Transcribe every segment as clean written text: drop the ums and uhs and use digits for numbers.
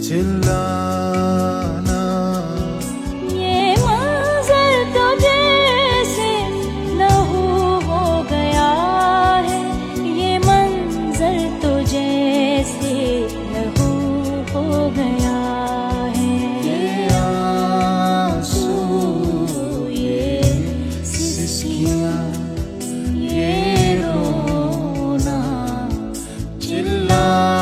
चिल्लाना। ये मंजर तो जैसे लहू हो गया है, ये मंजर तो जैसे लहू हो गया है। ये आंसू, ये सिसकियाँ, ये रोना, चिल्लाना।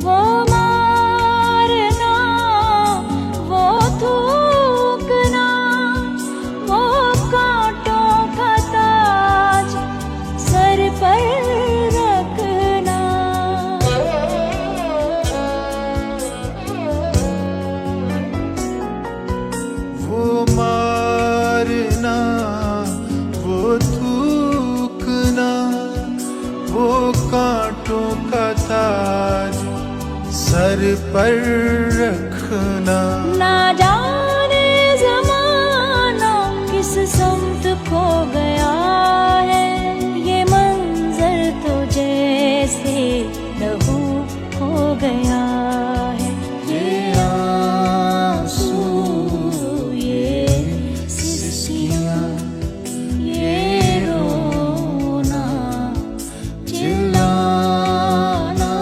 वो मारना, वो थूकना, वो कांटों का ताज सर पर रखना। वो मारना, वो थूकना, वो कांटों का ताज सर पर रखना। ना जाने ज़माना किस समत खो गया है, ये मंजर तो जैसे लहू हो गया है। ये आंसू, ये सिसकियाँ, ये रोना, चिल्लाना।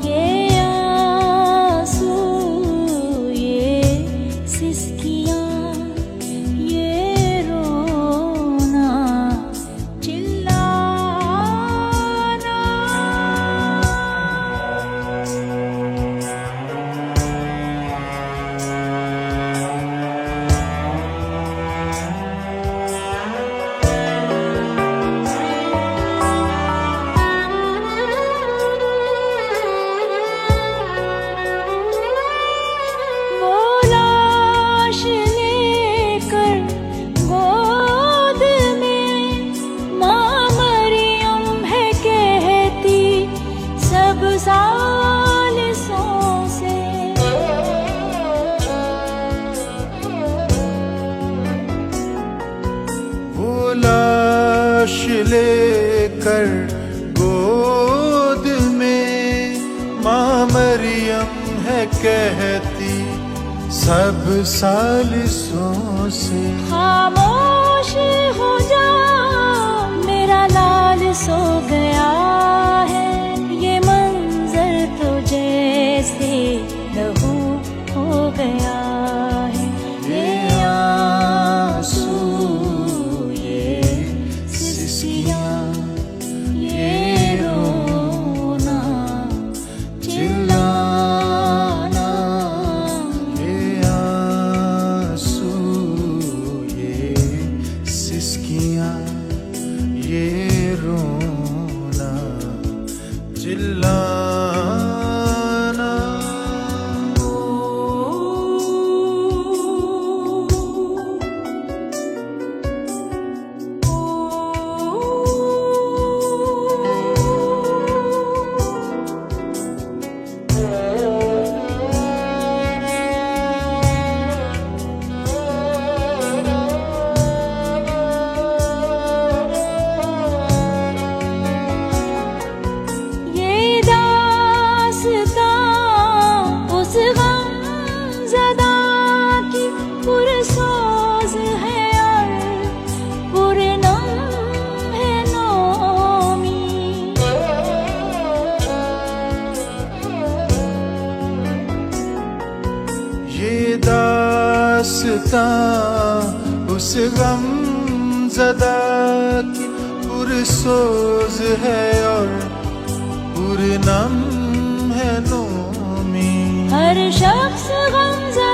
ये आंसू, ये सिसकियाँ, ये रोना, चिल्लाना। वो लाश लेकर गोद में माँ मरियम है कहती सब सालिसों से। वो लाश लेकर गोद में माँ मरियम है कहती सब सालिसों से। खामोश हो जा मेरा लाल सो गया है, ये मंजर तो जैसे लहू हो गया है। ये आंसू, ये सिसकियाँ, ये रोना, चिल्लाना। ये आंसू, ये सिसकियाँ, ये रोना, चिल्लाना। ये दास्तां उस गमज़दा की पुरसोज है और पुरनम है नौमी। ये दास्तां उस गमज़दा की पुरसोज है और पुरनम है नोमी। हर शख्स गमज़दा